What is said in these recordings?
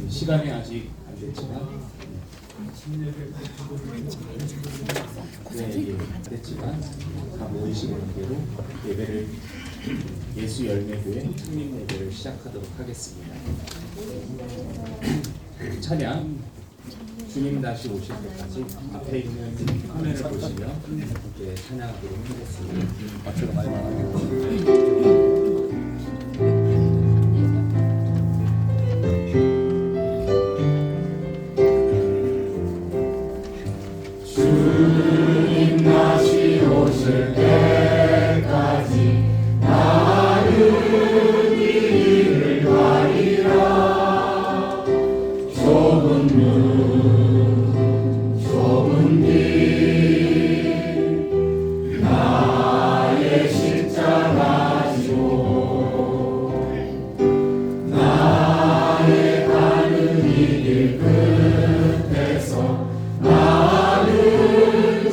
시간이 아직 안 됐지만 다 모이신 관계로 예배를 예수 열매교회 특림 예배를 시작하도록 하겠습니다. 찬양 주님 다시 오실 때까지 앞에 있는 화면을 보시며 함께 찬양하도록 하겠습니다. 제가 많이 말하겠습니다. 주님 다시 오실 때까지 나는 이를 가리라. 좁은 눈 좁은 길 나의 십자가 지고 나의 가는 이 길 끝에서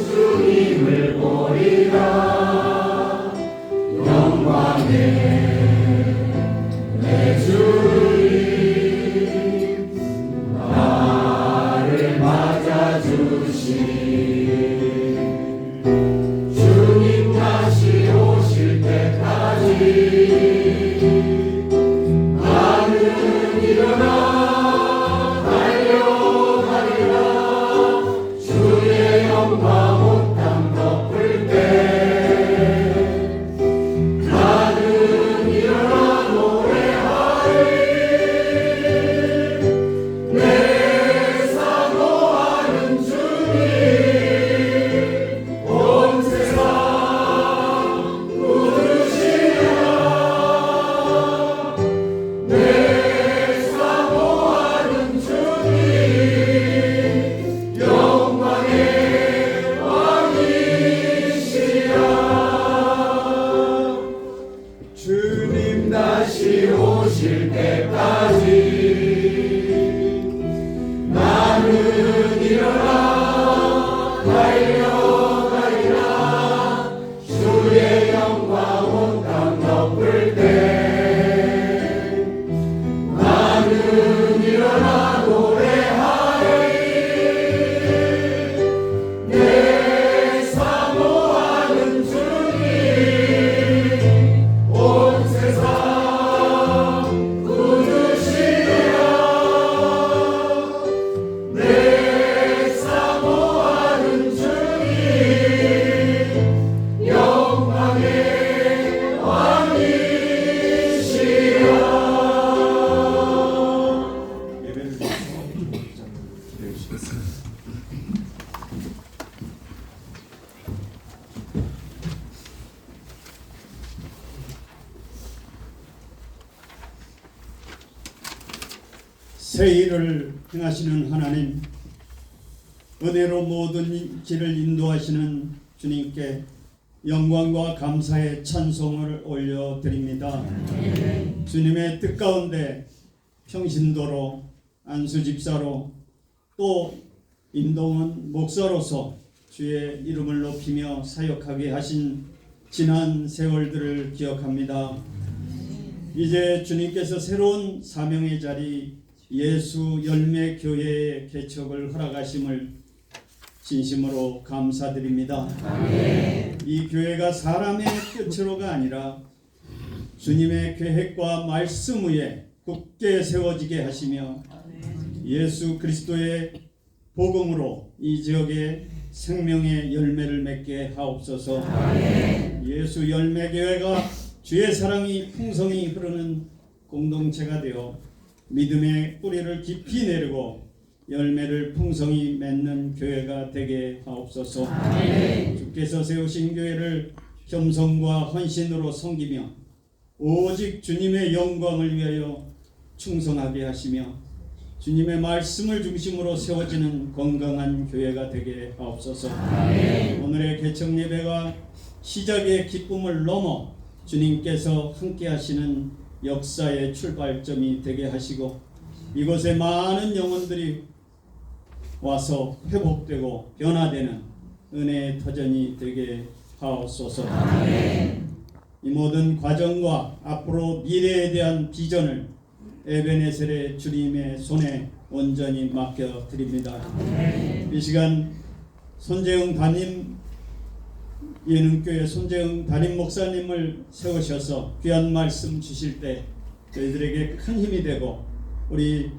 주님을 보리라. 영광의 내 주님 나를 맞아주시니 주님 다시 오실 때까지 나는 일어나 달려가리라. 주의 영광 온 땅 덮을 때 나는 일어나 노래하리. 내 사모하는 주님 온 세상 부르시라. 내 사모하는 주님 영광의 왕이시라. 주님 다시 오실 때까지 나는 일어나 달려가리라. 주의 영광 온 땅 덮을 때 나는 일어나 노래하리. 내 사모하는 주님 온 세상 부르시라. 내 사모하는 주님 영광의 왕이시라. 예배를 위해서 기도해 주시겠습니다. 새 일을 행하시는 하나님, 은혜로 모든 길을 인도하시는 주님께 영광과 감사의 찬송을 올려드립니다. 주님의 뜻 가운데 평신도로, 안수집사로, 또 임동원 목사로서 주의 이름을 높이며 사역하게 하신 지난 세월들을 기억합니다. 이제 주님께서 새로운 사명의 자리 예수 열매 교회의 개척을 허락하심을 진심으로 감사드립니다. 아멘. 이 교회가 사람의 끝으로가 아니라 주님의 계획과 말씀 위에 굳게 세워지게 하시며 예수 그리스도의 복음으로 이 지역에 생명의 열매를 맺게 하옵소서. 아멘. 예수 열매 교회가 주의 사랑이 풍성히 흐르는 공동체가 되어 믿음의 뿌리를 깊이 내리고 열매를 풍성히 맺는 교회가 되게 하옵소서. 아멘. 주께서 세우신 교회를 겸손과 헌신으로 섬기며 오직 주님의 영광을 위하여 충성하게 하시며 주님의 말씀을 중심으로 세워지는 건강한 교회가 되게 하옵소서. 아멘. 오늘의 개척 예배가 시작의 기쁨을 넘어 주님께서 함께 하시는 역사의 출발점이 되게 하시고 이곳에 많은 영혼들이 와서 회복되고 변화되는 은혜의 터전이 되게 하옵소서. 아멘. 이 모든 과정과 앞으로 미래에 대한 비전을 에베네셀의 주님의 손에 온전히 맡겨드립니다. 이 시간 손재영 담임 예능교회 손재영 담임 목사님을 세우셔서 귀한 말씀 주실 때 저희들에게 큰 힘이 되고 우리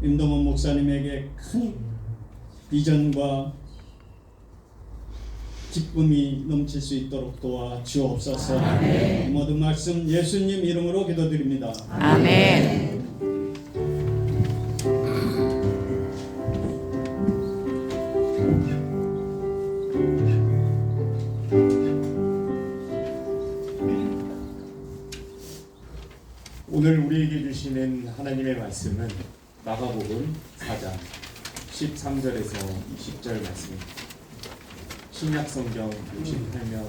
임동원 목사님에게 큰 비전과 기쁨이 넘칠 수 있도록 도와 주옵소서. 이 모든 말씀 예수님 이름으로 기도드립니다. 아멘. 오늘 우리에게 주시는 하나님의 말씀은 마가복음 4장 13절에서 20절 말씀입니다. 신약성경 68면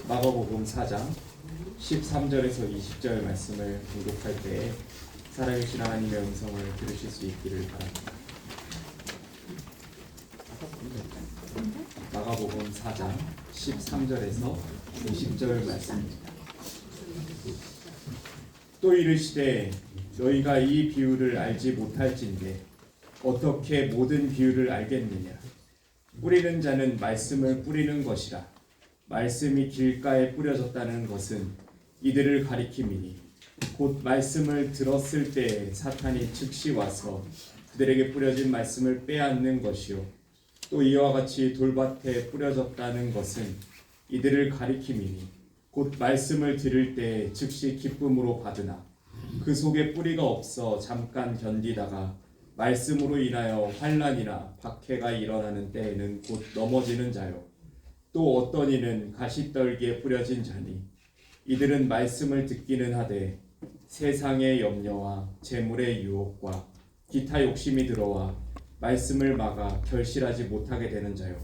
마가복음 4장 13절에서 20절 말씀을 공독할 때 살아계신 하나님의 음성을 들으실 수 있기를 바랍니다. 마가복음 4장 13절에서 20절 말씀입니다. 또 이르시되 너희가 이 비유를 알지 못할진대 어떻게 모든 비유를 알겠느냐. 뿌리는 자는 말씀을 뿌리는 것이라. 말씀이 길가에 뿌려졌다는 것은 이들을 가리킴이니 곧 말씀을 들었을 때에 사탄이 즉시 와서 그들에게 뿌려진 말씀을 빼앗는 것이요. 또 이와 같이 돌밭에 뿌려졌다는 것은 이들을 가리킴이니 곧 말씀을 들을 때 즉시 기쁨으로 받으나 그 속에 뿌리가 없어 잠깐 견디다가 말씀으로 인하여 환난이나 박해가 일어나는 때에는 곧 넘어지는 자요. 또 어떤 이는 가시떨기에 뿌려진 자니 이들은 말씀을 듣기는 하되 세상의 염려와 재물의 유혹과 기타 욕심이 들어와 말씀을 막아 결실하지 못하게 되는 자요.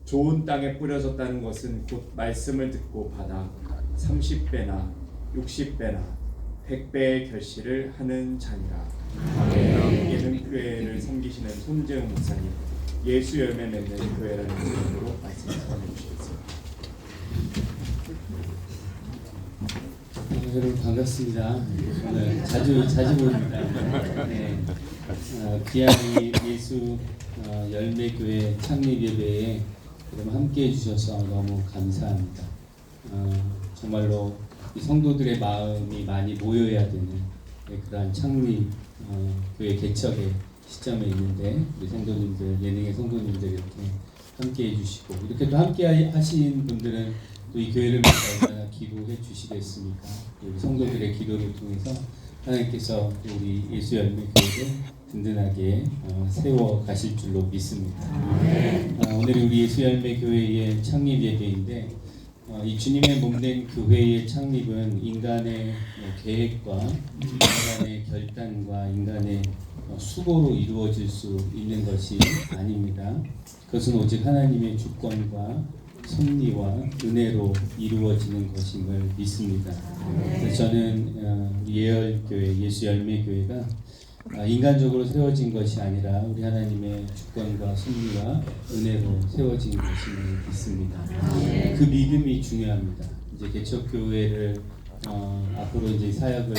좋은 땅에 뿌려졌다는 것은 곧 말씀을 듣고 받아 30배나 60배나 100배의 결실을 하는 자니라. 예능교회를 섬기시는 손재웅 목사님, 예수 열매 맺는 교회라는 제목으로 말씀 전해주시겠습니다. 여러분 반갑습니다. 오늘 자주 봅니다. 네. 귀한 예수 열매교회 창립 예배에 여러분 함께 해주셔서 너무 감사합니다. 정말로 이 성도들의 마음이 많이 모여야 되는 그러한 창립 교회 개척의 시점에 있는데 우리 성도님들, 예능의 성도님들 이렇게 함께 해주시고 이렇게 또 함께 하신 분들은 또 이 교회를 위해서 얼마나 기도해 주시겠습니까? 우리 성도들의 기도를 통해서 하나님께서 우리 예수 열매 교회를 든든하게 세워 가실 줄로 믿습니다. 오늘 우리 예수 열매 교회의 창립 예배인데 이 주님의 몸된 교회의 창립은 인간의 계획과 인간의 결단과 인간의 수고로 이루어질 수 있는 것이 아닙니다. 그것은 오직 하나님의 주권과 섭리와 은혜로 이루어지는 것임을 믿습니다. 그래서 저는 예열교회, 예수 열매교회가 인간적으로 세워진 것이 아니라 우리 하나님의 주권과 섭리와 은혜로 세워진 것임을 믿습니다. 그 믿음이 중요합니다. 이제 개척교회를 앞으로 이제 사역을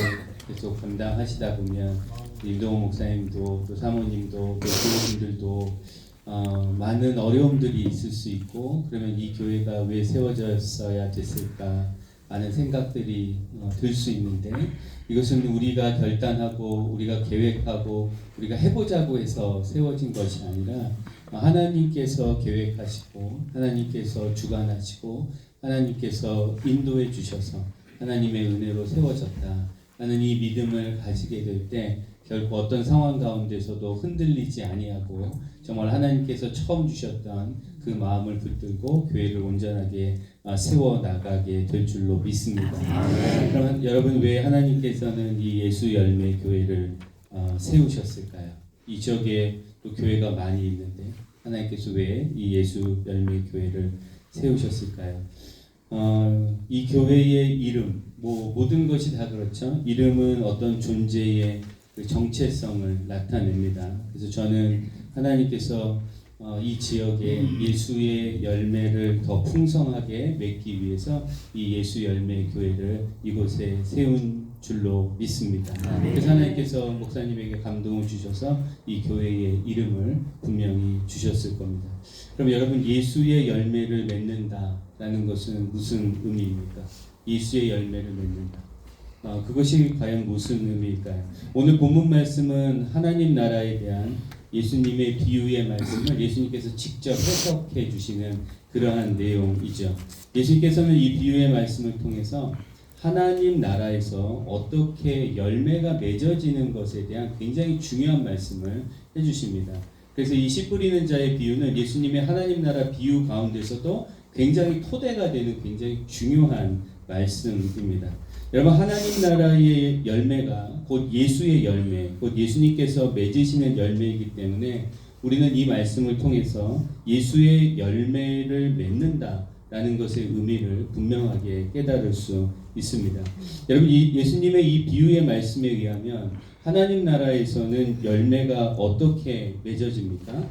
계속 감당하시다 보면 임동호 목사님도 또 사모님도 또 교우님들도 많은 어려움들이 있을 수 있고 그러면 이 교회가 왜 세워졌어야 됐을까 하는 생각들이 들 수 있는데 이것은 우리가 결단하고 우리가 계획하고 우리가 해보자고 해서 세워진 것이 아니라 하나님께서 계획하시고 하나님께서 주관하시고 하나님께서 인도해 주셔서 하나님의 은혜로 세워졌다 하는 이 믿음을 가지게 될 때 결코 어떤 상황 가운데서도 흔들리지 아니하고 정말 하나님께서 처음 주셨던 그 마음을 붙들고 교회를 온전하게 세워 나가게 될 줄로 믿습니다. 그러면 여러분 왜 하나님께서는 이 예수 열매 교회를 세우셨을까요? 이 지역에 또 교회가 많이 있는데 하나님께서 왜 이 예수 열매 교회를 세우셨을까요? 이 교회의 이름, 모든 것이 다 그렇죠. 이름은 어떤 존재의 그 정체성을 나타냅니다. 그래서 저는 하나님께서 이 지역에 예수의 열매를 더 풍성하게 맺기 위해서 이 예수 열매 교회를 이곳에 세운 줄로 믿습니다. 그래서 하나님께서 목사님에게 감동을 주셔서 이 교회의 이름을 분명히 주셨을 겁니다. 그럼 여러분, 예수의 열매를 맺는다라는 것은 무슨 의미입니까? 예수의 열매를 맺는다. 그것이 과연 무슨 의미일까요? 오늘 본문 말씀은 하나님 나라에 대한 예수님의 비유의 말씀을 예수님께서 직접 해석해 주시는 그러한 내용이죠. 예수님께서는 이 비유의 말씀을 통해서 하나님 나라에서 어떻게 열매가 맺어지는 것에 대한 굉장히 중요한 말씀을 해주십니다. 그래서 이 씨 뿌리는 자의 비유는 예수님의 하나님 나라 비유 가운데서도 굉장히 토대가 되는 굉장히 중요한 말씀입니다. 여러분, 하나님 나라의 열매가 곧 예수의 열매, 곧 예수님께서 맺으시는 열매이기 때문에 우리는 이 말씀을 통해서 예수의 열매를 맺는다라는 것의 의미를 분명하게 깨달을 수 있습니다. 여러분, 예수님의 이 비유의 말씀에 의하면 하나님 나라에서는 열매가 어떻게 맺어집니까?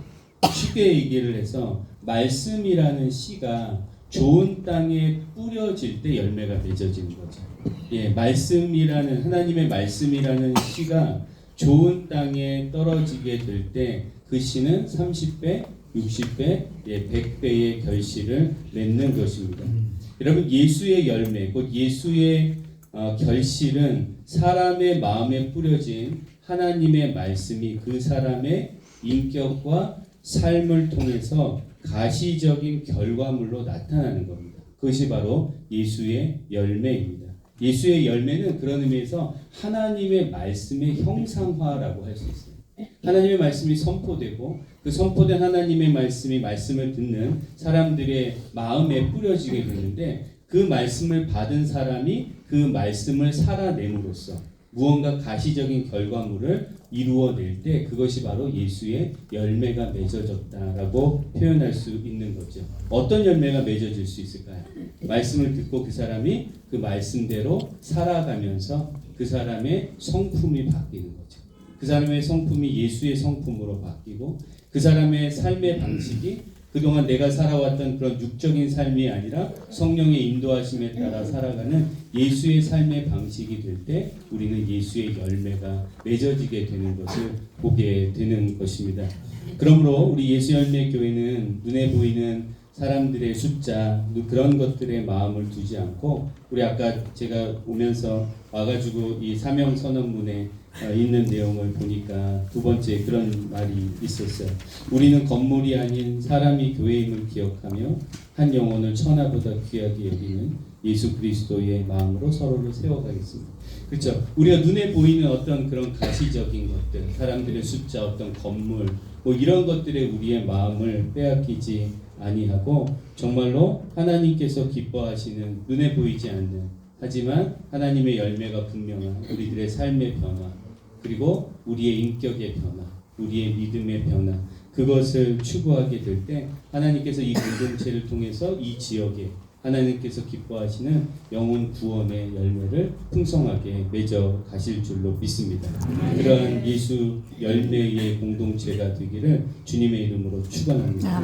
쉽게 얘기를 해서 말씀이라는 씨가 좋은 땅에 뿌려질 때 열매가 맺어지는 거죠. 말씀이라는, 하나님의 말씀이라는 씨가 좋은 땅에 떨어지게 될 때 그 씨는 30배, 60배, 100배의 결실을 맺는 것입니다. 여러분, 예수의 열매, 곧 예수의 결실은 사람의 마음에 뿌려진 하나님의 말씀이 그 사람의 인격과 삶을 통해서 가시적인 결과물로 나타나는 겁니다. 그것이 바로 예수의 열매입니다. 예수의 열매는 그런 의미에서 하나님의 말씀의 형상화라고 할 수 있어요. 하나님의 말씀이 선포되고 그 선포된 하나님의 말씀을 듣는 사람들의 마음에 뿌려지게 되는데 그 말씀을 받은 사람이 그 말씀을 살아냄으로써 무언가 가시적인 결과물을 이루어낼 때 그것이 바로 예수의 열매가 맺어졌다라고 표현할 수 있는 거죠. 어떤 열매가 맺어질 수 있을까요? 말씀을 듣고 그 사람이 그 말씀대로 살아가면서 그 사람의 성품이 바뀌는 거죠. 그 사람의 성품이 예수의 성품으로 바뀌고 그 사람의 삶의 방식이 그동안 내가 살아왔던 그런 육적인 삶이 아니라 성령의 인도하심에 따라 살아가는 예수의 삶의 방식이 될 때 우리는 예수의 열매가 맺어지게 되는 것을 보게 되는 것입니다. 그러므로 우리 예수 열매 교회는 눈에 보이는 사람들의 숫자 그런 것들에 마음을 두지 않고 우리 아까 제가 오면서 와가지고 이 사명 선언문에 있는 내용을 보니까 두 번째 그런 말이 있었어요. 우리는 건물이 아닌 사람이 교회임을 기억하며 한 영혼을 천하보다 귀하게 여기는 예수 그리스도의 마음으로 서로를 세워가겠습니다. 그렇죠? 우리가 눈에 보이는 어떤 그런 가시적인 것들, 사람들의 숫자, 어떤 건물, 뭐 이런 것들에 우리의 마음을 빼앗기지 아니하고 정말로 하나님께서 기뻐하시는 눈에 보이지 않는 하지만 하나님의 열매가 분명한 우리들의 삶의 변화 그리고 우리의 인격의 변화, 우리의 믿음의 변화 그것을 추구하게 될 때 하나님께서 이 공동체를 통해서 이 지역에 하나님께서 기뻐하시는 영혼 구원의 열매를 풍성하게 맺어 가실 줄로 믿습니다. 그러한 예수 열매의 공동체가 되기를 주님의 이름으로 축원합니다.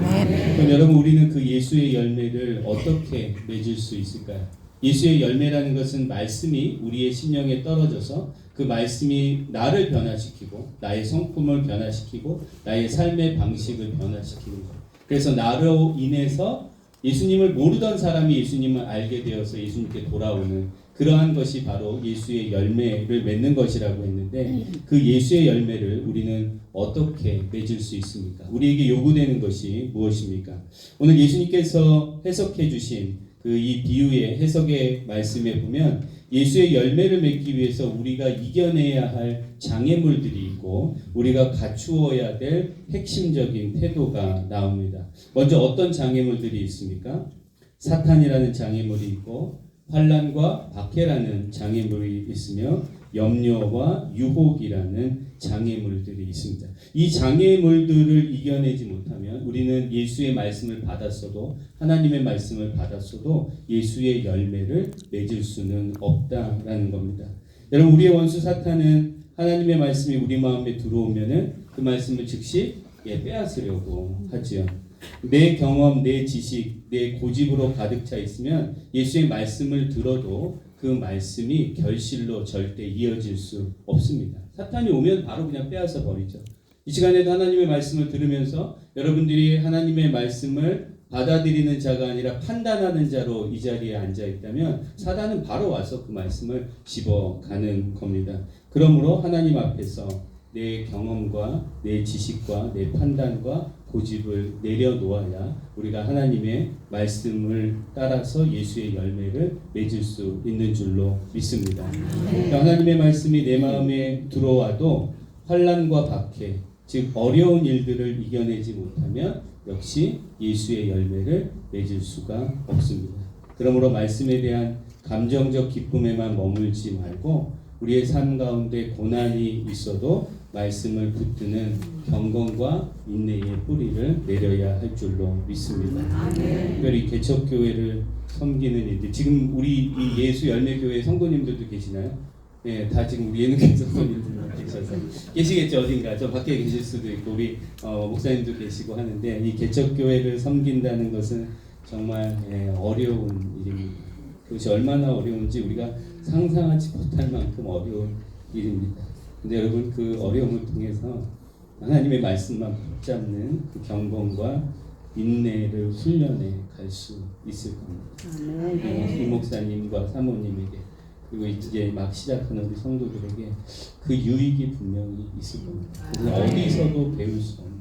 그럼 여러분 우리는 그 예수의 열매를 어떻게 맺을 수 있을까요? 예수의 열매라는 것은 말씀이 우리의 심령에 떨어져서 그 말씀이 나를 변화시키고 나의 성품을 변화시키고 나의 삶의 방식을 변화시키는 것. 그래서 나로 인해서 예수님을 모르던 사람이 예수님을 알게 되어서 예수님께 돌아오는 그러한 것이 바로 예수의 열매를 맺는 것이라고 했는데 그 예수의 열매를 우리는 어떻게 맺을 수 있습니까? 우리에게 요구되는 것이 무엇입니까? 오늘 예수님께서 해석해 주신 그 이 비유의 해석의 말씀에 보면 예수의 열매를 맺기 위해서 우리가 이겨내야 할 장애물들이 있고 우리가 갖추어야 될 핵심적인 태도가 나옵니다. 먼저 어떤 장애물들이 있습니까? 사탄이라는 장애물이 있고 환난과 박해라는 장애물이 있으며 염려와 유혹이라는 장애물들이 있습니다. 이 장애물들을 이겨내지 못하면 우리는 예수의 말씀을 받았어도 하나님의 말씀을 받았어도 예수의 열매를 맺을 수는 없다라는 겁니다. 여러분 우리의 원수 사탄은 하나님의 말씀이 우리 마음에 들어오면은 그 말씀을 즉시 빼앗으려고 하지요. 내 경험, 내 지식, 내 고집으로 가득 차 있으면 예수의 말씀을 들어도 그 말씀이 결실로 절대 이어질 수 없습니다. 사탄이 오면 바로 그냥 빼앗아 버리죠. 이 시간에도 하나님의 말씀을 들으면서 여러분들이 하나님의 말씀을 받아들이는 자가 아니라 판단하는 자로 이 자리에 앉아 있다면 사단은 바로 와서 그 말씀을 집어가는 겁니다. 그러므로 하나님 앞에서 내 경험과 내 지식과 내 판단과 고집을 내려놓아야 우리가 하나님의 말씀을 따라서 예수의 열매를 맺을 수 있는 줄로 믿습니다. 그러니까 하나님의 말씀이 내 마음에 들어와도 환난과 박해, 즉 어려운 일들을 이겨내지 못하면 역시 예수의 열매를 맺을 수가 없습니다. 그러므로 말씀에 대한 감정적 기쁨에만 머물지 말고 우리의 삶 가운데 고난이 있어도 말씀을 붙드는 경건과 인내의 뿌리를 내려야 할 줄로 믿습니다. 특별히 개척교회를 섬기는 이들, 지금 우리 이 예수 열매교회 성도님들도 계시나요? 네, 다 지금 우리 예능교회 성도님들만 계셔서 계시겠죠. 어딘가 저 밖에 계실 수도 있고 우리 목사님도 계시고 하는데 이 개척교회를 섬긴다는 것은 정말 어려운 일입니다. 그것이 얼마나 어려운지 우리가 상상하지 못할 만큼 어려운 일입니다. 근데 여러분 그 어려움을 통해서 하나님의 말씀만 붙잡는 그 경건과 인내를 훈련해 갈 수 있을 겁니다. 이 목사님과 사모님에게 그리고 이제 막 시작하는 우리 성도들에게 그 유익이 분명히 있을 겁니다. 그래서 어디서도 배울 수 없는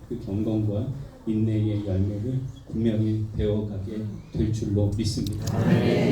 그 경건과 인내의 열매를 분명히 배워가게 될 줄로 믿습니다.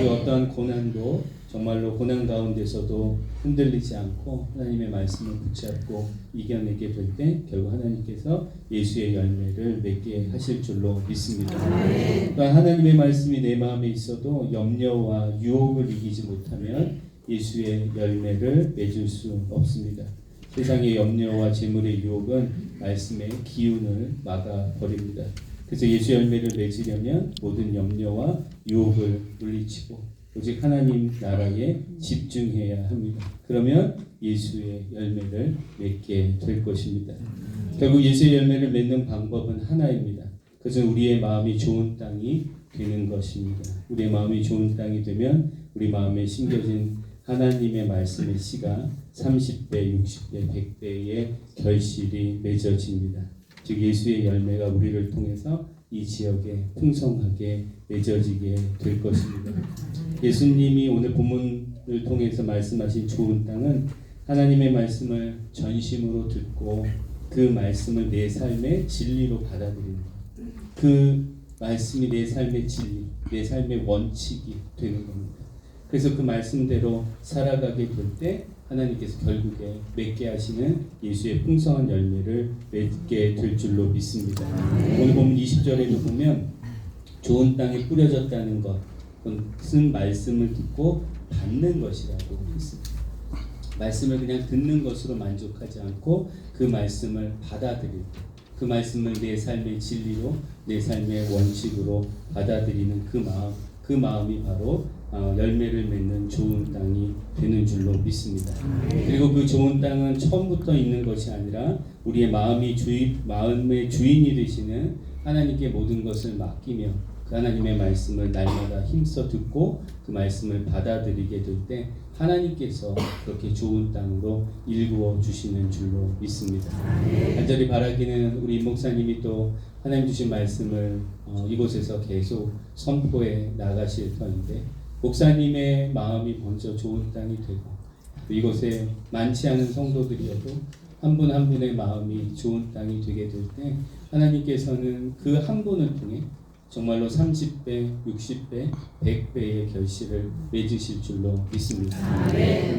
그 어떠한 고난도 정말로 고난 가운데서도 흔들리지 않고 하나님의 말씀을 붙잡고 이겨내게 될 때 결국 하나님께서 예수의 열매를 맺게 하실 줄로 믿습니다. 그러니까 하나님의 말씀이 내 마음에 있어도 염려와 유혹을 이기지 못하면 예수의 열매를 맺을 수 없습니다. 세상의 염려와 재물의 유혹은 말씀의 기운을 막아버립니다. 그래서 예수 열매를 맺으려면 모든 염려와 유혹을 물리치고 오직 하나님 나라에 집중해야 합니다. 그러면 예수의 열매를 맺게 될 것입니다. 결국 예수의 열매를 맺는 방법은 하나입니다. 그것은 우리의 마음이 좋은 땅이 되는 것입니다. 우리의 마음이 좋은 땅이 되면 우리 마음에 심겨진 하나님의 말씀의 씨가 30배, 60배, 100배의 결실이 맺어집니다. 즉 예수의 열매가 우리를 통해서 이 지역에 풍성하게 맺어지게 될 것입니다. 예수님이 오늘 본문을 통해서 말씀하신 좋은 땅은 하나님의 말씀을 전심으로 듣고 그 말씀을 내 삶의 진리로 받아들이는 것. 그 말씀이 내 삶의 진리, 내 삶의 원칙이 되는 겁니다. 그래서 그 말씀대로 살아가게 될 때 하나님께서 결국에 맺게 하시는 예수의 풍성한 열매를 맺게 될 줄로 믿습니다. 오늘 보면 20절에도 보면 좋은 땅에 뿌려졌다는 것은 말씀을 듣고 받는 것이라고 했습니다. 말씀을 그냥 듣는 것으로 만족하지 않고 그 말씀을 받아들일 때, 그 말씀을 내 삶의 진리로, 내 삶의 원칙으로 받아들이는 그 마음이 바로 열매를 맺는 좋은 땅이 되는 줄로 믿습니다. 그리고 그 좋은 땅은 처음부터 있는 것이 아니라 우리의 마음의 주인이 되시는 하나님께 모든 것을 맡기며 그 하나님의 말씀을 날마다 힘써 듣고 그 말씀을 받아들이게 될 때 하나님께서 그렇게 좋은 땅으로 일구어 주시는 줄로 믿습니다. 간절히 바라기는 우리 목사님이 또 하나님 주신 말씀을 이곳에서 계속 선포해 나가실 터인데 목사님의 마음이 먼저 좋은 땅이 되고 이곳에 많지 않은 성도들이어도 한 분 한 분의 마음이 좋은 땅이 되게 될 때 하나님께서는 그 한 분을 통해 정말로 30배, 60배, 100배의 결실을 맺으실 줄로 믿습니다.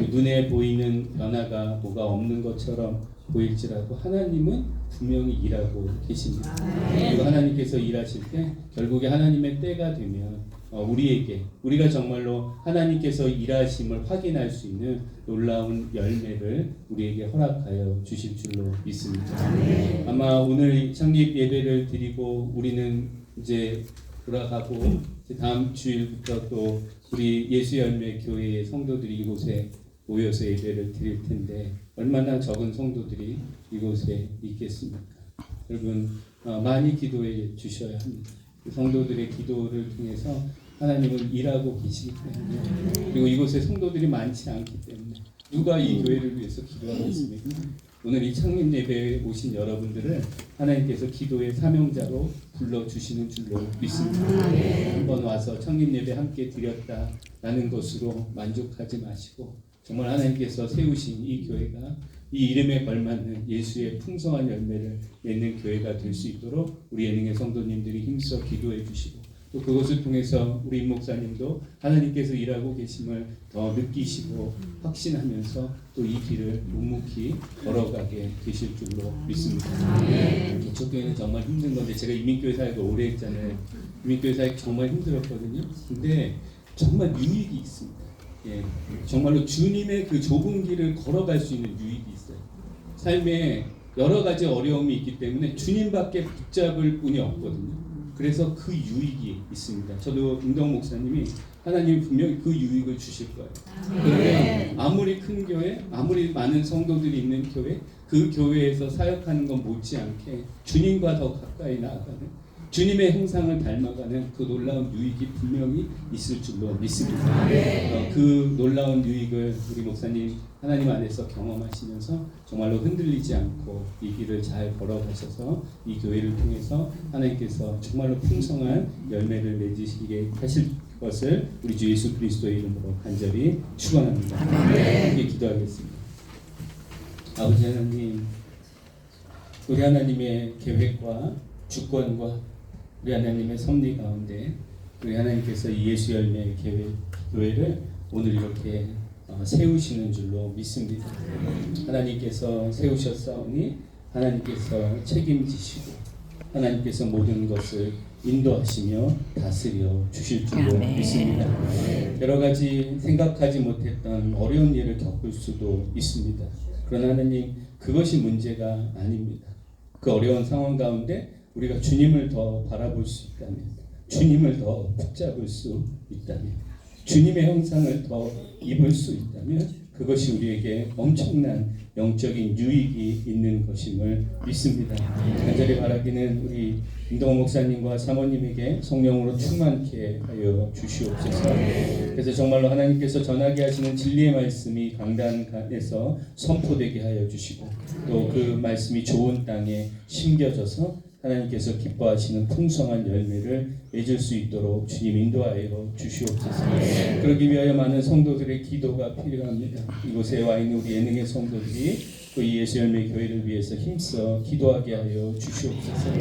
눈에 보이는 변화가 뭐가 없는 것처럼 보일지라도 하나님은 분명히 일하고 계십니다. 그리고 하나님께서 일하실 때 결국에 하나님의 때가 되면 우리가 정말로 하나님께서 일하심을 확인할 수 있는 놀라운 열매를 우리에게 허락하여 주실 줄로 믿습니다. 아마 오늘 창립 예배를 드리고 우리는 이제 돌아가고 다음 주일부터 또 우리 예수 열매 교회의 성도들이 이곳에 모여서 예배를 드릴 텐데 얼마나 적은 성도들이 이곳에 있겠습니까? 여러분 많이 기도해 주셔야 합니다. 성도들의 기도를 통해서 하나님은 일하고 계시기 때문에, 그리고 이곳에 성도들이 많지 않기 때문에 누가 이 교회를 위해서 기도하겠습니까? 오늘 이 창립 예배에 오신 여러분들을 하나님께서 기도의 사명자로 불러주시는 줄로 믿습니다. 한번 와서 창립 예배 함께 드렸다라는 것으로 만족하지 마시고, 정말 하나님께서 세우신 이 교회가 이 이름에 걸맞는 예수의 풍성한 열매를 맺는 교회가 될 수 있도록 우리 예능의 성도님들이 힘써 기도해 주시고, 또 그것을 통해서 우리 임 목사님도 하나님께서 일하고 계심을 더 느끼시고 확신하면서 또 이 길을 묵묵히 걸어가게 되실 줄로 믿습니다. 기초교회는 정말 힘든 건데, 제가 이민교회 사역을 오래 했잖아요. 이민교회 사역 정말 힘들었거든요. 근데 정말 유익이 있습니다. 예, 정말로 주님의 그 좁은 길을 걸어갈 수 있는 유익이 있어요. 삶에 여러 가지 어려움이 있기 때문에 주님밖에 붙잡을 분이 없거든요. 그래서 그 유익이 있습니다. 저도 임동 목사님이 하나님 분명히 그 유익을 주실 거예요. 그런데 아무리 큰 교회, 아무리 많은 성도들이 있는 교회, 그 교회에서 사역하는 건 못지않게 주님과 더 가까이 나아가는, 주님의 형상을 닮아가는 그 놀라운 유익이 분명히 있을 줄로 믿습니다. 그 놀라운 유익을 우리 목사님 하나님 안에서 경험하시면서 정말로 흔들리지 않고 이 길을 잘 걸어가셔서 이 교회를 통해서 하나님께서 정말로 풍성한 열매를 맺으시게 하실 것을 우리 주 예수 그리스도의 이름으로 간절히 축원합니다. 함께 기도하겠습니다. 아버지 하나님, 우리 하나님의 계획과 주권과 우리 하나님의 섭리 가운데 우리 하나님께서 이 예수 열매의 교회를 오늘 이렇게 세우시는 줄로 믿습니다. 하나님께서 세우셨사오니 하나님께서 책임지시고 하나님께서 모든 것을 인도하시며 다스려 주실 줄로 믿습니다. 여러 가지 생각하지 못했던 어려운 일을 겪을 수도 있습니다. 그러나 하나님, 그것이 문제가 아닙니다. 그 어려운 상황 가운데 우리가 주님을 더 바라볼 수 있다면, 주님을 더 붙잡을 수 있다면, 주님의 형상을 더 입을 수 있다면 그것이 우리에게 엄청난 영적인 유익이 있는 것임을 믿습니다. 간절히 바라기는 우리 임동호 목사님과 사모님에게 성령으로 충만케 하여 주시옵소서. 그래서 정말로 하나님께서 전하게 하시는 진리의 말씀이 강단에서 선포되게 하여 주시고, 또 그 말씀이 좋은 땅에 심겨져서 하나님께서 기뻐하시는 풍성한 열매를 맺을 수 있도록 주님 인도하여 주시옵소서. 그러기 위하여 많은 성도들의 기도가 필요합니다. 이곳에 와 있는 우리 예능의 성도들이 또 이 예수 열매 교회를 위해서 힘써 기도하게 하여 주시옵소서.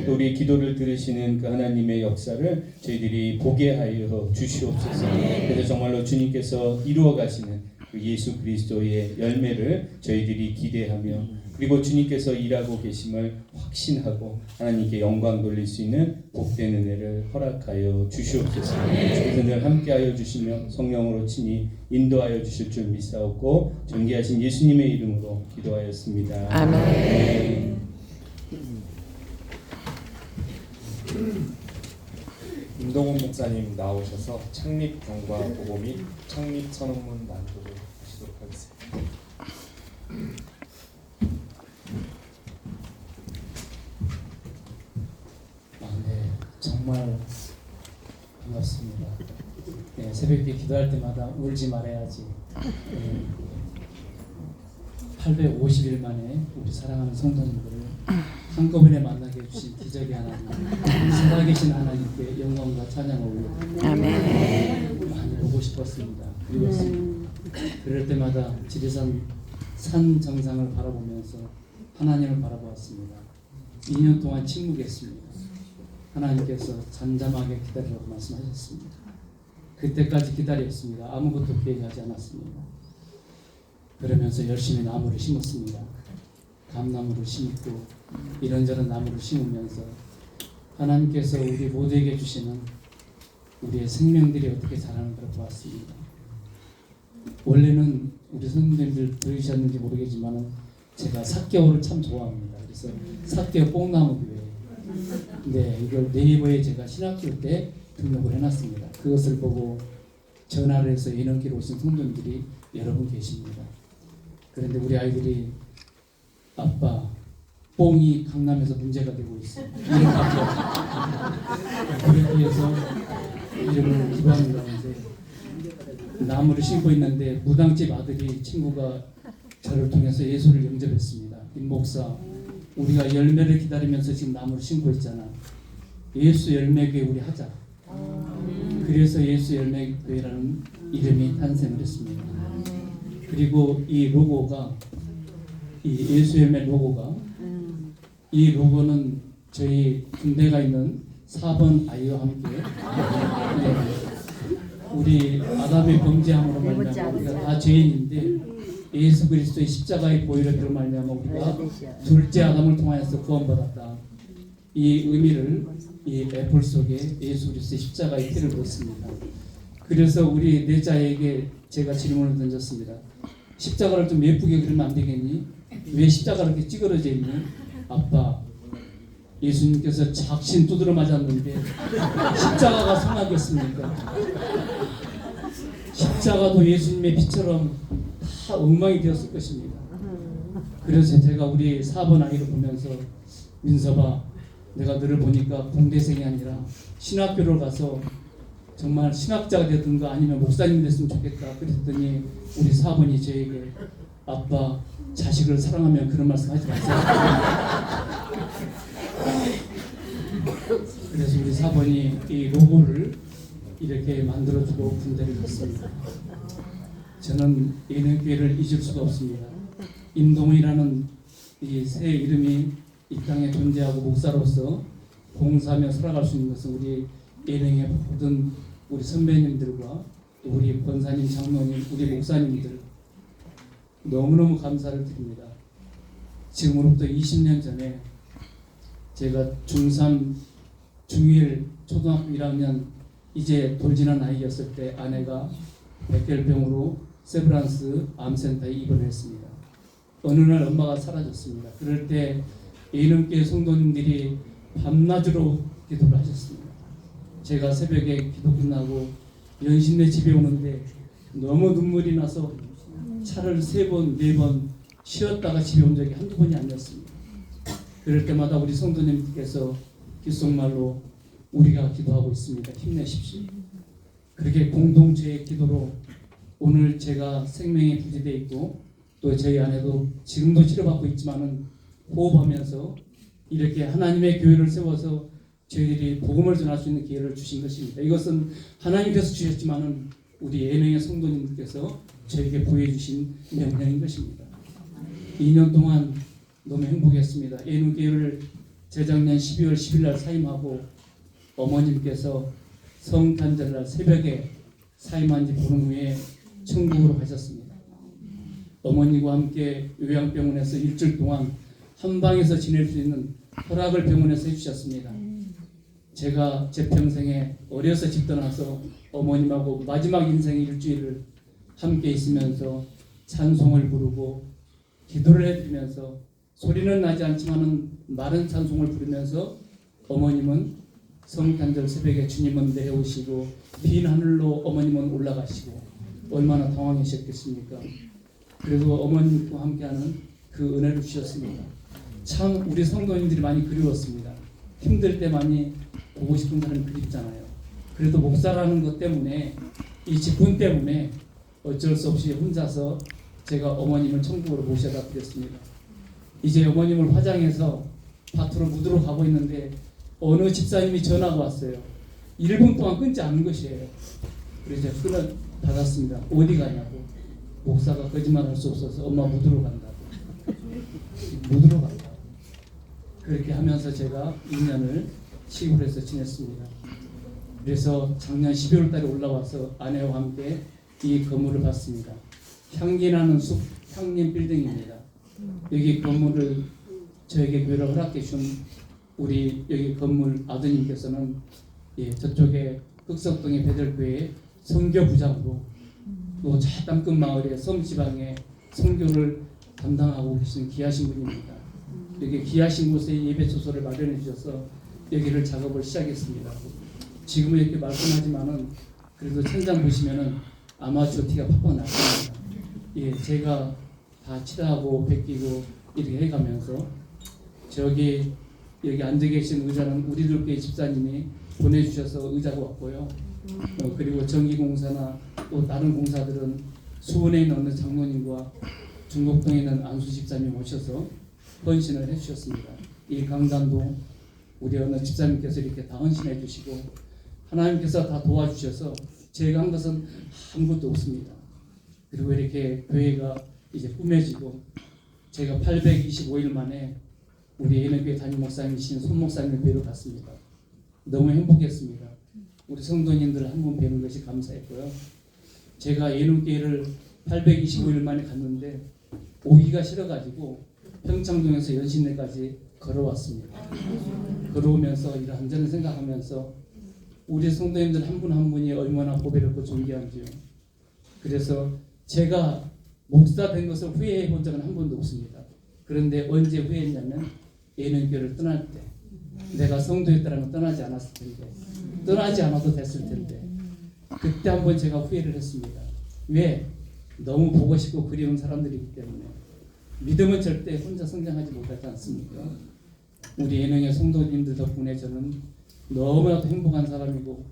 또 우리의 기도를 들으시는 그 하나님의 역사를 저희들이 보게 하여 주시옵소서. 그래서 정말로 주님께서 이루어 가시는 그 예수 그리스도의 열매를 저희들이 기대하며, 그리고 주님께서 일하고 계심을 확신하고 하나님께 영광 돌릴 수 있는 복된 은혜를 허락하여 주시옵소서. 주께서 늘 함께하여 주시며 성령으로 친히 인도하여 주실 줄 믿사옵고 존귀하신 예수님의 이름으로 기도하였습니다. 아멘. 임동훈 목사님 나오셔서 창립 경과 보고 및 창립 선언문 낭독을 하시도록 하겠습니다. 정말 반갑습니다. 네, 새벽에 기도할 때마다 울지 말아야지. 850일 만에 우리 사랑하는 성도님들을 한꺼번에 만나게 해주신 기적의 하나님, 살아계신 하나님께 영광과 찬양을 올려 많이 보고 싶었습니다. 그리웠습니다. 그럴 때마다 지리산 산 정상을 바라보면서 하나님을 바라보았습니다. 2년 동안 침묵했습니다. 하나님께서 잠잠하게 기다리라고 말씀하셨습니다. 그때까지 기다렸습니다. 아무것도 계획하지 않았습니다. 그러면서 열심히 나무를 심었습니다. 감나무를 심고 이런저런 나무를 심으면서 하나님께서 우리 모두에게 주시는 우리의 생명들이 어떻게 자라는가를 보았습니다. 원래는 우리 선생님들 들으셨는지 모르겠지만 제가 삭개호를 참 좋아합니다. 그래서 삭개호 뽕나무 교회, 네, 이걸 네이버에 제가 신학교 때 등록을 해놨습니다. 그것을 보고 전화를 해서 인원기로 오신 성도님들이 여러 분 계십니다. 그런데 우리 아이들이 아빠, 뽕이 강남에서 문제가 되고 있어요. 이름 바뀌어. 그렇게 해서 이름을 기부하는 가운데 나무를 심고 있는데 무당집 아들이 친구가 저를 통해서 예수를 영접했습니다. 임 목사, 우리가 열매를 기다리면서 지금 나무를 심고 있잖아. 예수 열매교회 우리 하자. 그래서 예수 열매교회라는 이름이 탄생을 했습니다. 그리고 이 로고가, 이 예수 열매 로고가, 이 로고는 저희 군대가 있는 4번 아이와 함께 우리 아담의 범죄함으로 말미암아 우리가 다 죄인인데 예수 그리스도의 십자가의 보혈의 피로 말미암아 우리가 둘째 아담을 통하여서 구원받았다. 이 의미를 이 애플 속에 예수 그리스도의 십자가의 피를 넣습니다. 그래서 우리 내자에게 제가 질문을 던졌습니다. 십자가를 좀 예쁘게 그리면 안 되겠니? 왜 십자가를 이렇게 찌그러져 있니? 아빠, 예수님께서 작신 두드러 맞았는데 십자가가 성하겠습니까? 십자가도 예수님의 피처럼 다 엉망이 되었을 것입니다. 그래서 제가 우리 4번 아이를 보면서 민서봐, 내가 너를 보니까 공대생이 아니라 신학교를 가서 정말 신학자가 되든가 아니면 목사님 됐으면 좋겠다. 그랬더니 우리 4번이 저에게 아빠, 자식을 사랑하면 그런 말씀 하지 마세요. 그래서 우리 4번이 이 로고를 이렇게 만들어주고 군대를 갔습니다. 저는 예능교회를 잊을 수가 없습니다. 임동훈이라는 이 새 이름이 이 땅에 존재하고 목사로서 봉사하며 살아갈 수 있는 것은 우리 예능의 모든 우리 선배님들과 우리 권사님, 장로님, 우리 목사님들 너무너무 감사를 드립니다. 지금으로부터 20년 전에 제가 중3, 중1, 초등학교 1학년 이제 돌진한 나이였을 때 아내가 백혈병으로 세브란스 암센터에 입원했습니다. 어느 날 엄마가 사라졌습니다. 그럴 때 예능교회 성도님들이 밤낮으로 기도를 하셨습니다. 제가 새벽에 기도 끝나고 연신내 집에 오는데 너무 눈물이 나서 차를 3번, 4번 쉬었다가 집에 온 적이 한두 번이 아니었습니다. 그럴 때마다 우리 성도님께서 귓속말로 우리가 기도하고 있습니다. 힘내십시오. 그렇게 공동체의 기도로 오늘 제가 생명에 부지되어 있고 또 저희 아내도 지금도 치료받고 있지만은 호흡하면서 이렇게 하나님의 교회를 세워서 저희들이 복음을 전할 수 있는 기회를 주신 것입니다. 이것은 하나님께서 주셨지만은 우리 예능의 성도님께서 저에게 보여주신 명령인 것입니다. 2년 동안 너무 행복했습니다. 예능교회를 재작년 12월 10일 날 사임하고 어머님께서 성탄절날 새벽에 사임한 지 보름 후에 천국으로 가셨습니다. 어머니와 함께 요양병원에서 일주일 동안 한 방에서 지낼 수 있는 허락을 병원에서 해주셨습니다. 제가 제 평생에 어려서 집 떠나서 어머님하고 마지막 인생의 일주일을 함께 있으면서 찬송을 부르고 기도를 해드리면서 소리는 나지 않지만은 마른 찬송을 부르면서 어머님은 성탄절 새벽에 주님은 내려오시고 빈 하늘로 어머님은 올라가시고 얼마나 당황하셨겠습니까? 그래도 어머님과 함께하는 그 은혜를 주셨습니다. 참 우리 성도님들이 많이 그리웠습니다. 힘들 때 많이 보고 싶은 사람이 그립잖아요. 그래도 목사라는 것 때문에 이 직분 때문에 어쩔 수 없이 혼자서 제가 어머님을 천국으로 모셔다 드렸습니다. 이제 어머님을 화장해서 밭으로 묻으러 가고 있는데 어느 집사님이 전화가 왔어요. 1분 동안 끊지 않는 것이에요. 그래서 제가 끊어 받았습니다. 어디 가냐고. 목사가 거짓말할 수 없어서 엄마 묻으러 간다고. 묻으러 간다고. 그렇게 하면서 제가 2년을 시골에서 지냈습니다. 그래서 작년 12월 달에 올라와서 아내와 함께 이 건물을 봤습니다. 향기나는 숲 향림 빌딩입니다. 여기 건물을 저에게 교회를 허락해 준 우리 여기 건물 아드님께서는 저쪽에 흑석동의 베들교회 선교부장으로 또 저 땅끝 마을의 섬지방에 선교를 담당하고 계신 귀하신 분입니다. 여기 귀하신 곳에 예배소설을 마련해 주셔서 여기를 작업을 시작했습니다. 지금은 이렇게 말씀하지만은 그래도 천장 보시면은 아마추어 티가 팍팍 날 겁니다. 제가 다 칠하고 베끼고 이렇게 해가면서 여기 앉아 계신 의자는 우리들 교회 집사님이 보내주셔서 의자가 왔고요. 그리고 전기공사나 또 다른 공사들은 수원에 있는 어느 장로님과 중곡동에 있는 안수 집사님 오셔서 헌신을 해주셨습니다. 이 강단도 우리 어느 집사님께서 이렇게 다 헌신해 주시고 하나님께서 다 도와주셔서 제가 한 것은 아무것도 없습니다. 그리고 이렇게 교회가 이제 꾸며지고 제가 825일 만에 우리 예능교회 담임 목사님이신 손 목사님을 뵈러 갔습니다. 너무 행복했습니다. 우리 성도님들 한 분 뵈는 것이 감사했고요. 제가 예능교회를 825일 만에 갔는데 오기가 싫어가지고 평창동에서 연신내까지 걸어왔습니다. 걸어오면서 이런 한전을 생각하면서 우리 성도님들 한 분 한 분이 얼마나 보배롭고 존귀한지요. 그래서 제가 목사 된 것을 후회해 본 적은 한 번도 없습니다. 그런데 언제 후회했냐면 예능교회를 떠날 때 내가 성도였다는 걸 떠나지 않았을 텐데 떠나지 않아도 됐을 텐데 그때 한번 제가 후회를 했습니다. 왜? 너무 보고 싶고 그리운 사람들이기 때문에. 믿음은 절대 혼자 성장하지 못하지 않습니까? 우리 예능의 성도님들 덕분에 저는 너무나도 행복한 사람이고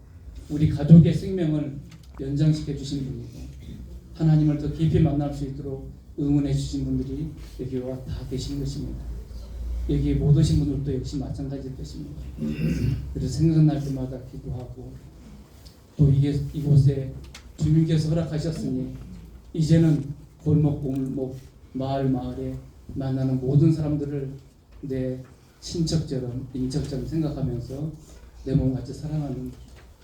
우리 가족의 생명을 연장시켜 주신 분이고 하나님을 더 깊이 만날 수 있도록 응원해 주신 분들이 여기 와 다 계신 것입니다. 여기 못 오신 분들도 역시 마찬가지일 것입니다. 그래서 생각날 때마다 기도하고 또 이곳에 주님께서 허락하셨으니 이제는 골목 골목 마을에 만나는 모든 사람들을 내 친척처럼 인척처럼 생각하면서 내 몸같이 사랑하는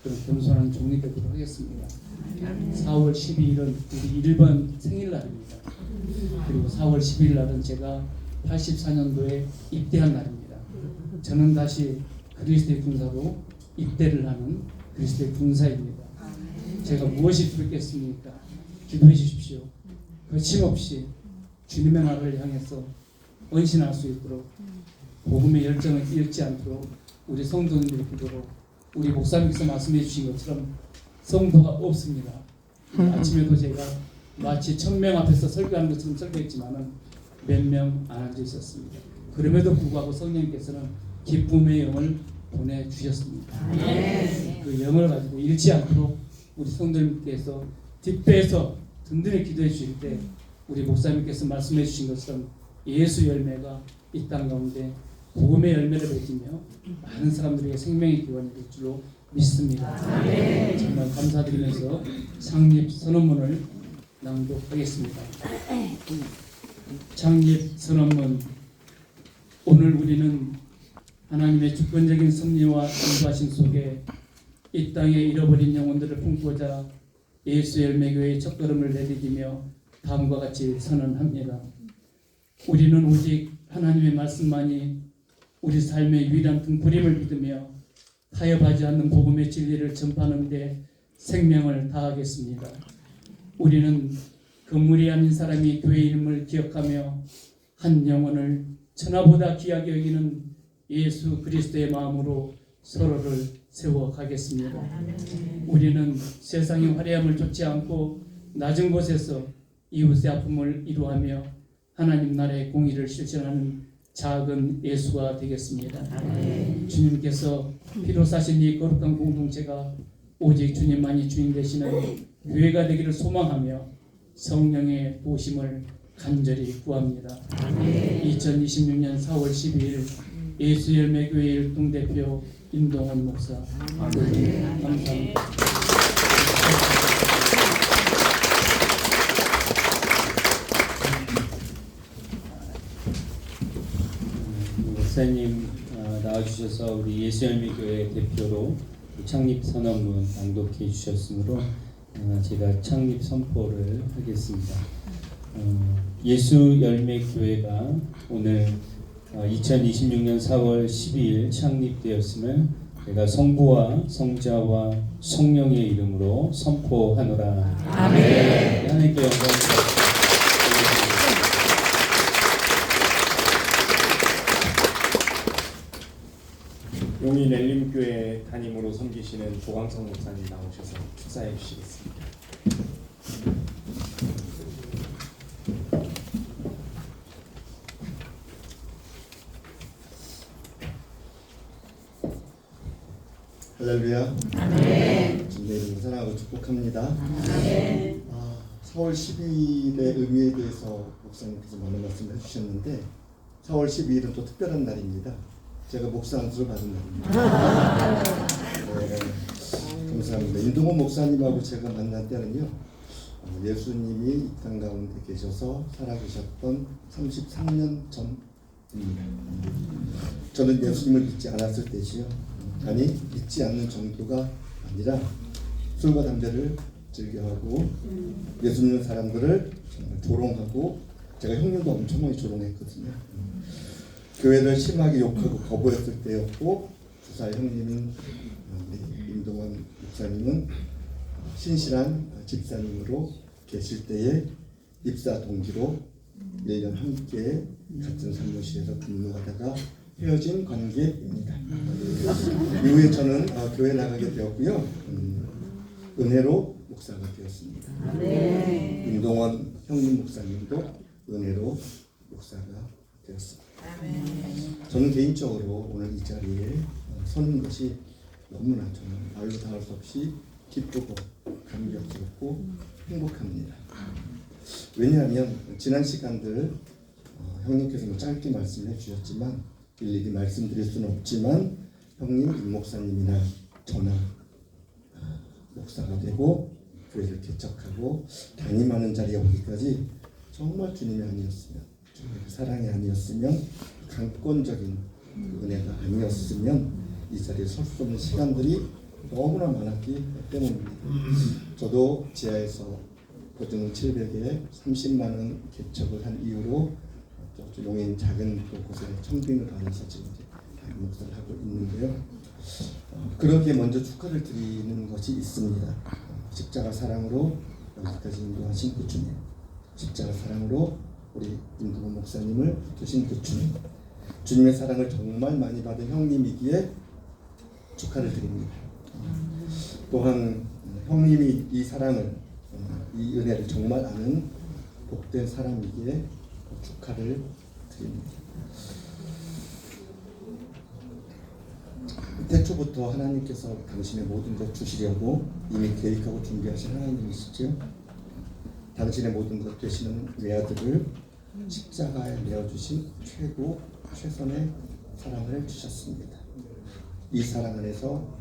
그런 겸손한 종이 되도록 하겠습니다. 4월 12일은 우리 1번 생일날입니다. 그리고 4월 12일 날은 제가 84년도에 입대한 날입니다. 저는 다시 그리스도의 군사로 입대를 하는 그리스도의 군사입니다. 제가 무엇이 부르겠습니까? 기도해 주십시오. 거침없이 주님의 나라를 향해서 헌신할 수 있도록 복음의 열정을 잃지 않도록 우리 성도님들의 기도로 우리 목사님께서 말씀해 주신 것처럼 성도가 없습니다. 아침에도 제가 마치 1000명 앞에서 설교하는 것처럼 설교했지만은 몇 명 안 앉아 있었습니다. 그럼에도 불구하고 성령님께서는 기쁨의 영을 보내주셨습니다. 그 영을 가지고 잃지 않도록 우리 성도님께서 뒷배에서 든든히 기도해 주실 때 우리 목사님께서 말씀해 주신 것처럼 예수 열매가 이 땅 가운데 복음의 열매를 맺으며 많은 사람들에게 생명의 기원이 될 줄로 믿습니다. 정말 감사드리면서 창립 선언문을 낭독하겠습니다. 창립 선언문. 오늘 우리는 하나님의 주권적인 섭리와 인도하심 속에 이 땅에 잃어버린 영혼들을 품고자 예수 열매교회의 첫걸음을 내디디며 다음과 같이 선언합니다. 우리는 오직 하나님의 말씀만이 우리 삶의 유일한 등불임을 믿으며 타협하지 않는 복음의 진리를 전파하는 데 생명을 다하겠습니다. 우리는 건물이 아닌 사람이 교회 이름을 기억하며 한 영혼을 천하보다 귀하게 여기는 예수 그리스도의 마음으로 서로를 세워가겠습니다. 우리는 세상의 화려함을 좇지 않고 낮은 곳에서 이웃의 아픔을 이루하며 하나님 나라의 공의를 실천하는 작은 예수가 되겠습니다. 주님께서 피로 사신 이 거룩한 공동체가 오직 주님만이 주인 되시는 교회가 되기를 소망하며 성령의 도심을 간절히 구합니다. 2026년 4월 12일 예수열매교회 일동대표 임동원 목사. 감사합니다. 목사님 나와주셔서 우리 예수열매교회 대표로 창립 선언문 낭독해 주셨으므로 제가 창립 선포를 하겠습니다. 예수열매교회가 오늘 2026년 4월 12일 창립되었음을 내가 성부와 성자와 성령의 이름으로 선포하노라. 아멘. 하나님께 영광. 용인 엘림교회 담임으로 섬기시는 조광성 목사님 나오셔서 축사해 주시겠습니다. 할렐루야. 아멘. 주님의 이름으로 사랑하고 축복합니다. 아멘. 4월 10일의 의미에 대해서 목사님께서 많은 말씀을 해주셨는데 4월 12일은 또 특별한 날입니다. 제가 목사 안수를 받은 날입니다. 네, 감사합니다. 임동원 목사님하고 제가 만난 때는요, 예수님이 이 땅 가운데 계셔서 살아계셨던 33년 전입니다. 저는 예수님을 믿지 않았을 때지요. 아니, 믿지 않는 정도가 아니라 술과 담배를 즐겨하고 예수 믿는 사람들을 정말 조롱하고, 제가 형님도 엄청 많이 조롱했거든요. 교회를 심하게 욕하고 거부했을 때였고, 두 살 형님인 임동원 목사님은 신실한 집사님으로 계실 때에 입사 동기로 1년 함께 같은 사무실에서 근무하다가 헤어진 관계입니다. 이후에 저는 교회 나가게 되었고요. 은혜로 목사가 되었습니다. 네. 임동원 형님 목사님도 은혜로 목사가 되었습니다. 저는 개인적으로 오늘 이 자리에 서는 것이 너무나 정말 말로 다 할 수 없이 기쁘고 감격스럽고 행복합니다. 왜냐하면 지난 시간들 형님께서는 짧게 말씀해 주셨지만 일일이 말씀드릴 수는 없지만 형님, 임 목사님이나 저나 목사가 되고 교회를 개척하고 담임하는 자리에 오기까지 정말 주님이 아니었으면, 주님의 사랑이 아니었으면, 강권적인 은혜가 아니었으면 이 자리에 설 수 없는 시간들이 너무나 많았기 때문입니다. 저도 지하에서 보증 700에 30만 원 개척을 한 이후로 용인 작은 곳에 청빙을 받아서 지금 담임 목사를 하고 있는데요. 그러기에 먼저 축하를 드리는 것이 있습니다. 십자가 사랑으로 여기까지 인도하신 그 주님, 십자가 사랑으로 우리 임동원 목사님을 두신 그 주님, 주님의 사랑을 정말 많이 받은 형님이기에 축하를 드립니다. 또한 형님이 이 사랑을, 이 은혜를 정말 아는 복된 사람이기에 축하를 드립니다. 태초부터 하나님께서 당신의 모든 것 주시려고 이미 계획하고 준비하신 하나님이시죠. 당신의 모든 것 되시는 외아들을 십자가에 내어주신 최고 최선의 사랑을 주셨습니다. 이 사랑 안에서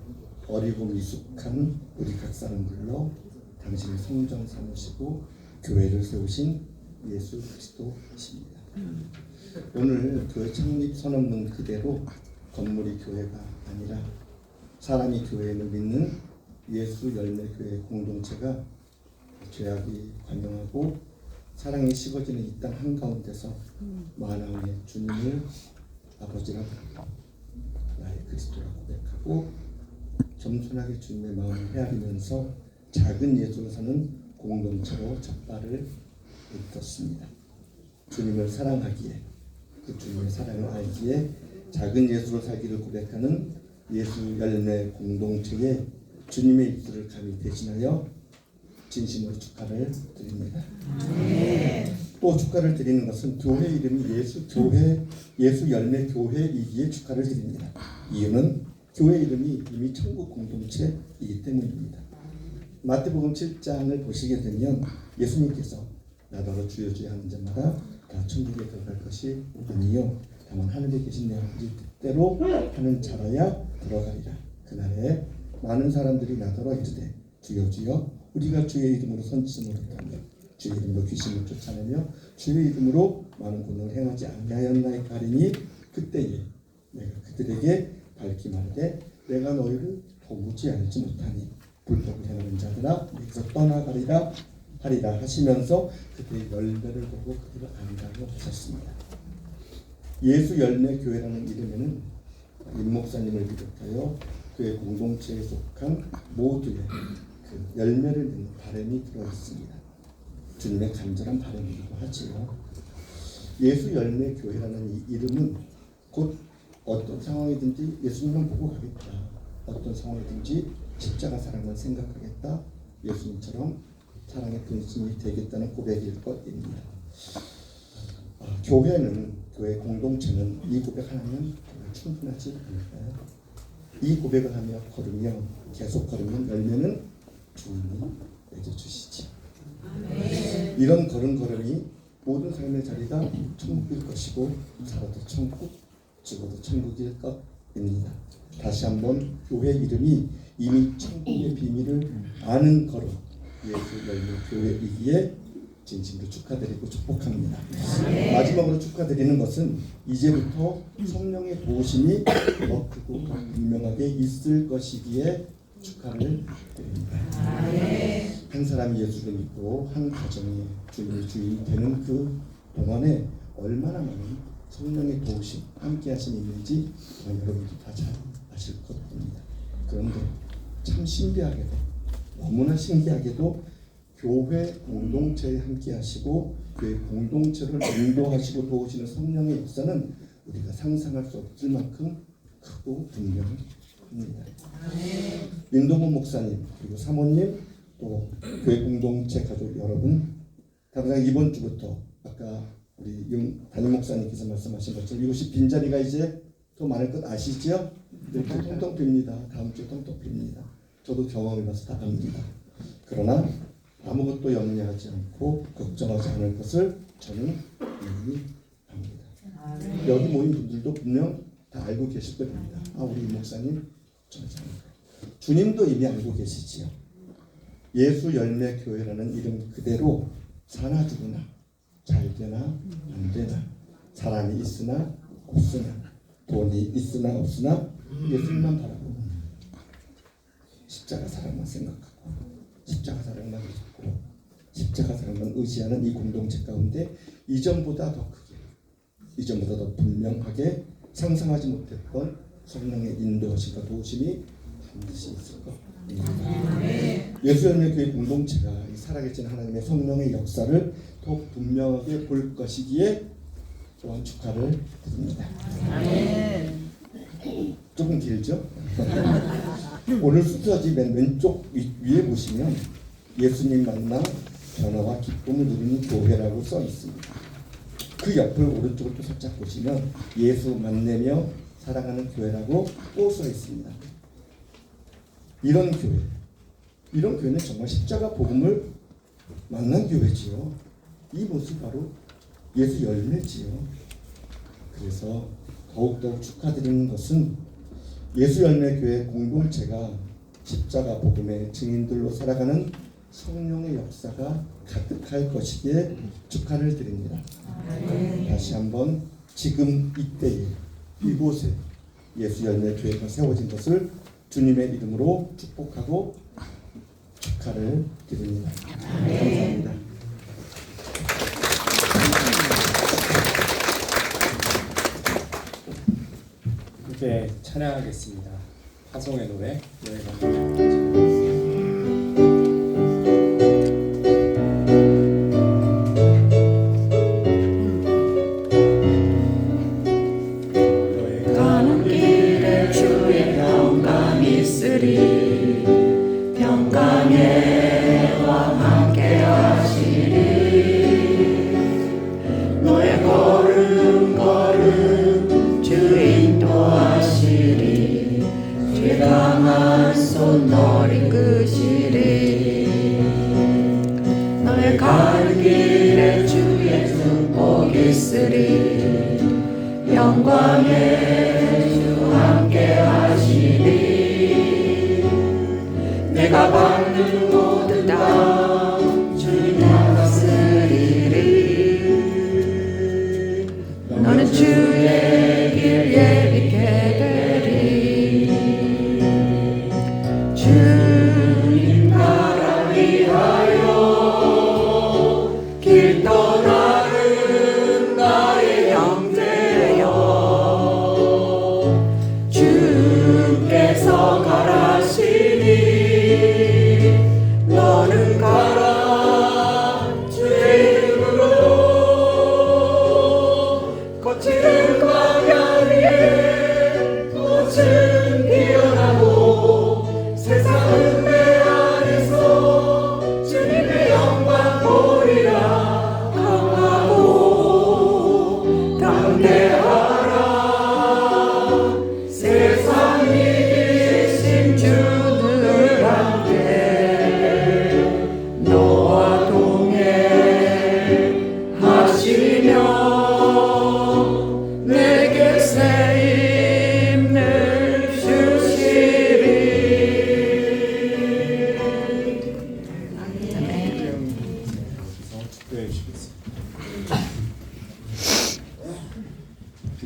어리고 미숙한 우리 각 사람 불러 당신의 성전 삼으시고 교회를 세우신 예수 그리스도십니다. 오늘 교회 창립 선언문 그대로 건물이 교회가 아니라 사람이 교회를 믿는 예수 열매교회 공동체가 죄악이 관영하고 사랑이 식어지는 이 땅 한가운데서 만왕의 주님을 아버지라고 나의 그리스도라고 고백하고 겸손하게 주님의 마음을 헤아리면서 작은 예수로 사는 공동체로 첫 발을 딛었습니다. 주님을 사랑하기에, 그 주님의 사랑을 알기에 작은 예수로 살기를 고백하는 예수 열매 공동체에 주님의 입술을 감히 대신하여 진심으로 축하를 드립니다. 또 축하를 드리는 것은 교회 이름이 예수 열매 교회이기에 축하를 드립니다. 이유는 교회 이름이 이미 천국 공동체이기 때문입니다. 마태복음 7장을 보시게 되면 예수님께서 나더러 주여 주여 하는 자마다 다 천국에 들어갈 것이 아니요 다만 하늘에 계신 내 아버지 뜻대로 하는 자라야 들어가리라. 그날에 많은 사람들이 나더러 이르되 주여 주여 우리가 주의 이름으로 선지서 노릇하며 주의 이름으로 귀신을 쫓아내며 주의 이름으로 많은 권능을 행하지 아니하였나이까 하리니 그때에 내가 그들에게 밝히 말하되 내가 너희를 도무지 알지 못하니 불법을 행하는 자들아 여기서 떠나가리라 하리라 하시면서 그들의 열매를 보고 그들을 안다고 하셨습니다. 예수 열매 교회라는 이름에는 임 목사님을 비롯하여 교회 공동체에 속한 모두의 그 열매를 맺는 바람이 들어 있습니다. 주님의 간절한 바람이기도 하지요. 예수 열매 교회라는 이 이름은 곧 어떤 상황이든지 예수님만 보고 가겠다, 어떤 상황이든지 십자가 사랑만 생각하겠다, 예수님처럼 사랑의 분신이 되겠다는 고백일 것입니다. 교회는, 교회 공동체는 이 고백 하나면 충분하지 않을까요? 이 고백을 하며 걸으며 계속 걸으면 열매는 주님이 맺어주시지. 이런 걸음걸음이 모든 삶의 자리가 천국일 것이고 살아도 천국, 죽어도 천국일 것입니다. 다시 한번 교회 이름이 이미 천국의 비밀을 아는 걸음 예수 열매 교회이기에 진심으로 축하드리고 축복합니다. 마지막으로 축하드리는 것은 이제부터 성령의 도우심이 더 크고 분명하게 있을 것이기에 축하를 드립니다. 한 사람이 예수를 믿고 한 가정이 주님의 주인이 되는 그 동안에 얼마나 많은 성령의 도우심, 함께 하심이 있는지 여러분도 다 잘 아실 것입니다. 그런데 참 신기하게도, 너무나 신기하게도 교회 공동체에 함께 하시고 교회 공동체를 인도하시고 도우시는 성령의 역사는 우리가 상상할 수 없을 만큼 크고 분명합니다. 민동훈 목사님 그리고 사모님 또 교회 공동체 가족 여러분, 당장 이번 주부터 아까 우리 담임 목사님께서 말씀하신 것처럼 이곳이 빈자리가 이제 더 많을 것 아시죠? 이렇게 통통 빕니다. 다음 주에 통통 빕니다. 저도 경험해봐서 다 압니다. 그러나 아무것도 염려하지 않고 걱정하지 않을 것을 저는 이미 압니다. 여기 모인 분들도 분명 다 알고 계실 겁니다. 우리 목사님 걱정하지 않을까. 주님도 이미 알고 계시지요. 예수 열매 교회라는 이름 그대로 사나 죽으나 잘 되나 안 되나 사람이 있으나 없으나 돈이 있으나 없으나 예수님만 바라보고 십자가 사랑만 생각하고 십자가 사랑만 믿고 십자가 사랑만 의지하는 이 공동체 가운데 이전보다 더 크게, 이전보다 더 분명하게 상상하지 못했던 성령의 인도하심과 도우심이 반드시 있을 것입니다. 예수 열매 교회 공동체가 이 살아계신 하나님의 성령의 역사를 더욱 분명하게 볼 것이기에 또한 축하를 드립니다. 조금 길죠? 오늘 수서지 맨 왼쪽 위에 보시면 예수님 만나 변화와 기쁨을 누리는 교회라고 써 있습니다. 그 옆을 오른쪽을 또 살짝 보시면 예수 만나며 사랑하는 교회라고 또 써 있습니다. 이런 교회는 정말 십자가 복음을 만난 교회지요. 이 모습이 바로 예수 열매지요. 그래서 더욱더 축하드리는 것은 예수 열매 교회 공동체가 십자가 복음의 증인들로 살아가는 성령의 역사가 가득할 것이기에 축하를 드립니다. 다시 한번 지금 이때에 이곳에 예수 열매 교회가 세워진 것을 주님의 이름으로 축복하고 축하를 드립니다. 감사합니다. 이제 찬양하겠습니다. 화성의 노래. 가는 길에 주의 평강 있으리 평강의 왕 함께 하시리 너의 걸음 주 인도하시리 주의 강한 손 너를 이끄시리 너의 가는 길에 주의 축복 있으리 영광의 주 함께 하시니 내가 받는 모든 땅 주님 다스리리 너는 주의 길 예비케 되리 주님 나라 위하여 길 떠나는 나의 형제여 주께서 가라시니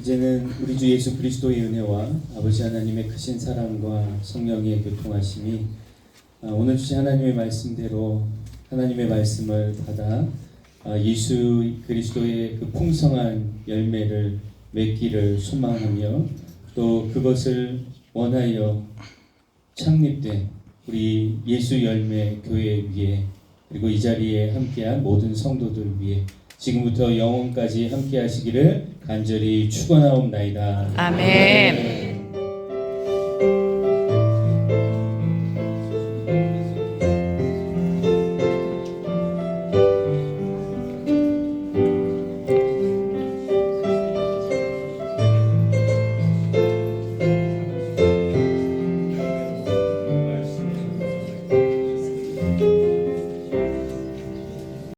이제는 우리 주 예수 그리스도의 은혜와 아버지 하나님의 크신 사랑과 성령의 교통하심이 오늘 주신 하나님의 말씀대로 하나님의 말씀을 받아 예수 그리스도의 그 풍성한 열매를 맺기를 소망하며 또 그것을 원하여 창립된 우리 예수 열매 교회 위에 그리고 이 자리에 함께한 모든 성도들 위해 지금부터 영원까지 함께 하시기를 간절히 축원하옵나이다. 아멘.